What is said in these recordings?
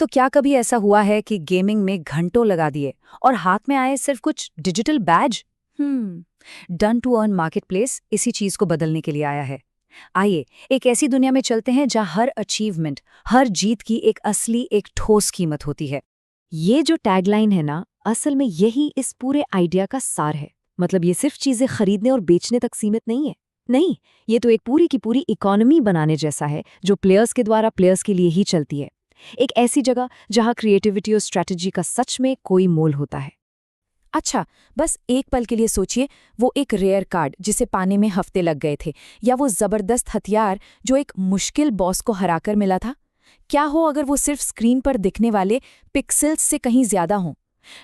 तो क्या कभी ऐसा हुआ है कि गेमिंग में घंटों लगा दिए और हाथ में आए सिर्फ कुछ digital badge? Done to earn marketplace इसी चीज को बदलने के लिए आया है। आइए एक ऐसी दुनिया में चलते हैं जहां हर अचीवमेंट, हर जीत की एक असली, एक ठोस कीमत होती है। ये जो टैगलाइन है ना, असल में यही इस पूरे आइडिया का सार है। मतलब ये सिर्फ चीजें खरीदने और बेचने तक सीमित नहीं है। नहीं, ये तो एक पूरी की पूरी इकोनॉमी बनाने जैसा है, जो प्लेयर्स के द्वारा प्लेयर्स के लिए ही चलती है। एक ऐसी जगह जहां क्रिएटिविटी और स्ट्रैटेजी का सच में कोई मोल होता है। अच्छा, बस एक पल के लिए सोचिए, वो एक रेयर कार्ड जिसे पाने में हफ्ते लग गए थे, या वो जबरदस्त हथियार जो एक मुश्किल बॉस को हराकर मिला था। क्या हो अगर वो सिर्फ स्क्रीन पर दिखने वाले पिक्सेल्स से कहीं ज्यादा हों?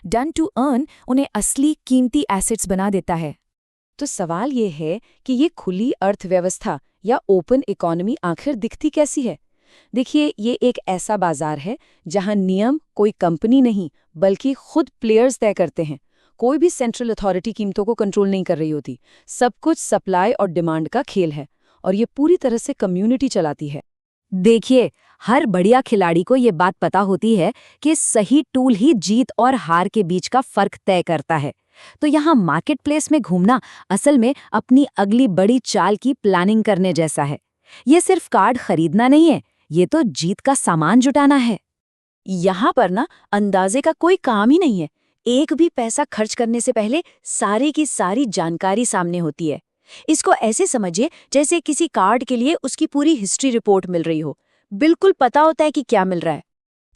डन टू अर्न उन्हें असली कीमती एसेट्स बना देता है। तो सवाल ये है कि ये खुली अर्थव्यवस्था या ओपन इकोनॉमी आखिर दिखती कैसी है? देखिए, ये एक ऐसा बाजार है जहां नियम कोई कंपनी नहीं बल्कि खुद प्लेयर्स तय करते हैं। कोई भी सेंट्रल अथॉरिटी कीमतों को कंट्रोल नहीं कर रही होती। सब कुछ सप्लाई और डिमांड का खेल है, और ये पूरी तरह से कम्युनिटी चलाती है। देखिए, हर बढ़िया खिलाड़ी को ये बात पता होती है कि सही टूल ही जीत और हार के बीच का फर्क तय करता है। तो यहाँ मार्केट प्लेस में घूमना असल में अपनी अगली बड़ी चाल की प्लानिंग करने जैसा है। ये सिर्फ कार्ड खरीदना नहीं है, ये तो जीत का सामान जुटाना है। यहाँ पर ना अंदाजे का कोई काम ही नहीं है। एक भी पैसा खर्च करने से पहले सारी की सारी जानकारी सामने होती है। इसको ऐसे समझिए जैसे किसी कार्ड के लिए उसकी पूरी हिस्ट्री रिपोर्ट मिल रही हो। बिल्कुल पता होता है कि क्या मिल रहा है।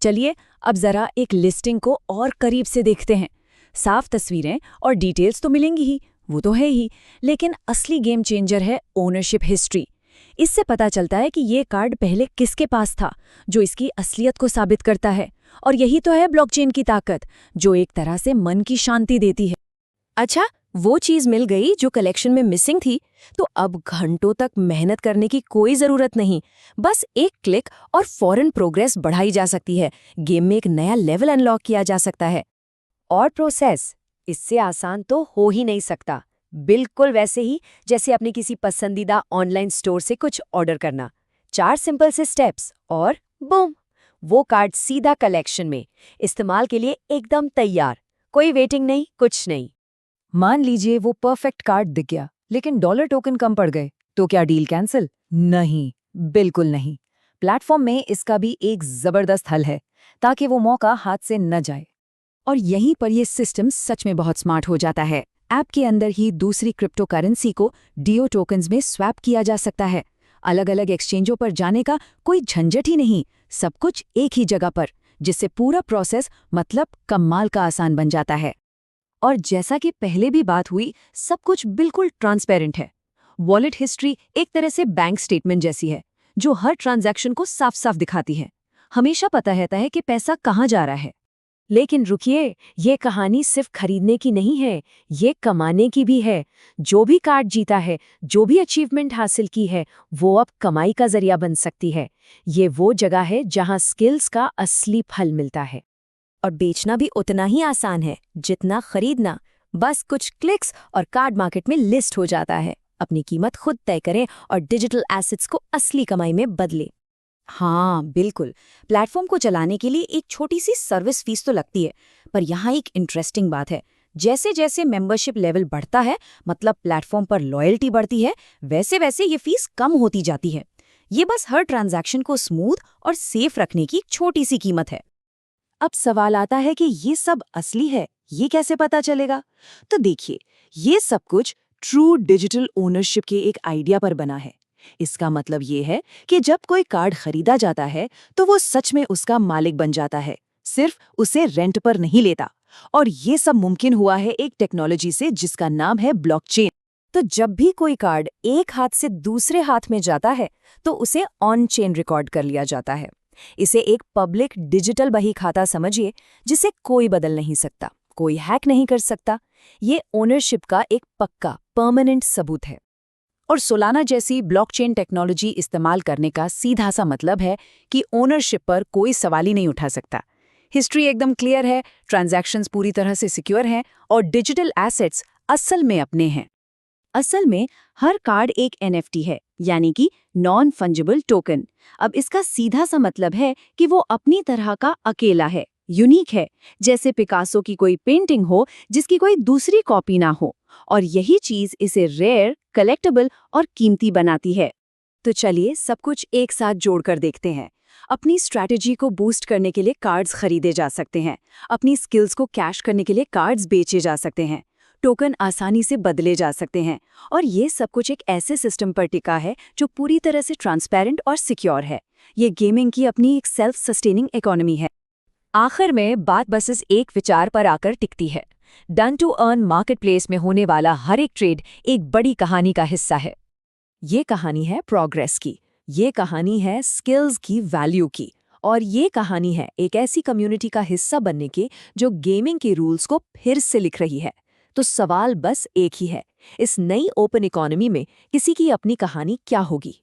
चलिए अब जरा एक लिस्टिंग को और करीब से देखते हैं। साफ तस्वीरें और डिटेल्स तो मिलेंगी ही, वो तो है ही, लेकिन असली गेम चेंजर है ओनरशिप हिस्ट्री। इससे पता चलता है कि ये कार्ड पहले किसके पास था, जो इसकी असलियत को साबित करता है। और यही तो है ब्लॉकचेन की ताकत, जो एक तरह से मन की शांति देती है। अच्छा, वो चीज मिल गई जो कलेक्शन में मिसिंग थी, तो अब घंटों तक मेहनत करने की कोई जरूरत नहीं। बस एक क्लिक और फौरन प्रोग्रेस बढ़ाई जा सकती है। गेम में एक नया लेवल अनलॉक किया जा सकता है। और प्रोसेस इससे आसान तो हो ही नहीं सकता। बिल्कुल वैसे ही जैसे अपने किसी पसंदीदा ऑनलाइन स्टोर से कुछ ऑर्डर करना। 4 सिंपल से स्टेप्स और बूम, वो कार्ड सीधा कलेक्शन में, इस्तेमाल के लिए एकदम तैयार। कोई वेटिंग नहीं, कुछ नहीं। मान लीजिए वो परफेक्ट कार्ड दिख गया, लेकिन डॉलर टोकन कम पड़ गए, तो क्या डील कैंसिल? नहीं, बिल्कुल नहीं। प्लेटफॉर्म में इसका भी एक जबरदस्त हल है, ताकि वो मौका हाथ से न जाए। और यहीं पर ये सिस्टम सच में बहुत स्मार्ट हो जाता है। ऐप के अंदर ही दूसरी क्रिप्टो करेंसी को डीओ टोकन्स में स्वैप किया जा सकता है। अलग अलग एक्सचेंजों पर जाने का कोई झंझट ही नहीं, सब कुछ एक ही जगह पर, जिससे पूरा प्रोसेस मतलब कमाल का आसान बन जाता है। और जैसा कि पहले भी बात हुई, सब कुछ बिल्कुल ट्रांसपेरेंट है। वॉलेट हिस्ट्री एक तरह से बैंक स्टेटमेंट जैसी है, जो हर ट्रांजैक्शन को साफ साफ दिखाती है। हमेशा पता रहता है कि पैसा कहाँ जा रहा है। लेकिन रुकिए, ये कहानी सिर्फ खरीदने की नहीं है, ये कमाने की भी है। जो भी कार्ड जीता है, जो भी अचीवमेंट हासिल की है, वो अब कमाई का जरिया बन सकती है। ये वो जगह है जहां स्किल्स का असली फल मिलता है। और बेचना भी उतना ही आसान है जितना खरीदना। बस कुछ क्लिक्स और कार्ड मार्केट में लिस्ट हो जाता है। अपनी कीमत खुद तय करें और डिजिटल एसेट्स को असली कमाई में बदले। हाँ बिल्कुल, प्लेटफॉर्म को चलाने के लिए एक छोटी सी सर्विस फीस तो लगती है, पर यहाँ एक इंटरेस्टिंग बात है। जैसे जैसे मेंबरशिप लेवल बढ़ता है, मतलब प्लेटफॉर्म पर लॉयल्टी बढ़ती है, वैसे वैसे ये फीस कम होती जाती है। ये बस हर ट्रांजैक्शन को स्मूथ और सेफ रखने की एक छोटी सी कीमत है। अब सवाल आता है कि ये सब असली है, ये कैसे पता चलेगा? तो देखिए, ये सब कुछ ट्रू डिजिटल ओनरशिप के एक आइडिया पर बना है। इसका मतलब ये है कि जब कोई कार्ड खरीदा जाता है, तो वो सच में उसका मालिक बन जाता है, सिर्फ उसे रेंट पर नहीं लेता। और ये सब मुमकिन हुआ है एक टेक्नोलॉजी से जिसका नाम है ब्लॉकचेन। तो जब भी कोई कार्ड एक हाथ से दूसरे हाथ में जाता है, तो उसे ऑन चेन रिकॉर्ड कर लिया जाता है। इसे एक पब्लिक डिजिटल बही खाता समझिए, जिसे कोई बदल नहीं सकता, कोई हैक नहीं कर सकता। ये ओनरशिप का एक पक्का परमानेंट सबूत है। और सोलाना जैसी ब्लॉकचेन टेक्नोलॉजी इस्तेमाल करने का सीधा सा मतलब है कि ओनरशिप पर कोई सवाल ही नहीं उठा सकता। हिस्ट्री एकदम क्लियर है, ट्रांजैक्शंस पूरी तरह से सिक्योर हैं और डिजिटल एसेट्स असल में अपने हैं। असल में हर कार्ड एक एनएफटी है, यानी कि नॉन फंजिबल टोकन। अब इसका सीधा सा मतलब है कि वो अपनी तरह का अकेला है, यूनिक है, जैसे पिकासो की कोई पेंटिंग हो जिसकी कोई दूसरी कॉपी ना हो, और यही चीज इसे रेयर, कलेक्टेबल और कीमती बनाती है। तो चलिए सब कुछ एक साथ जोड़कर देखते हैं। अपनी स्ट्रैटेजी को बूस्ट करने के लिए कार्ड्स खरीदे जा सकते हैं, अपनी स्किल्स को कैश करने के लिए कार्ड्स बेचे जा सकते हैं, टोकन आसानी से बदले जा सकते हैं, और ये सब कुछ एक ऐसे सिस्टम पर टिका है जो पूरी तरह से ट्रांसपेरेंट और सिक्योर है। ये गेमिंग की अपनी एक सेल्फ सस्टेनिंग इकोनॉमी है। आखिर में बात बस इस एक विचार पर आकर टिकती है। डन टू अर्न मार्केटप्लेस में होने वाला हर एक ट्रेड एक बड़ी कहानी का हिस्सा है। ये कहानी है प्रोग्रेस की, ये कहानी है स्किल्स की वैल्यू की, और ये कहानी है एक ऐसी कम्युनिटी का हिस्सा बनने की जो गेमिंग के रूल्स को फिर से लिख रही है। तो सवाल बस एक ही है, इस नई ओपन इकोनॉमी में किसी की अपनी कहानी क्या होगी?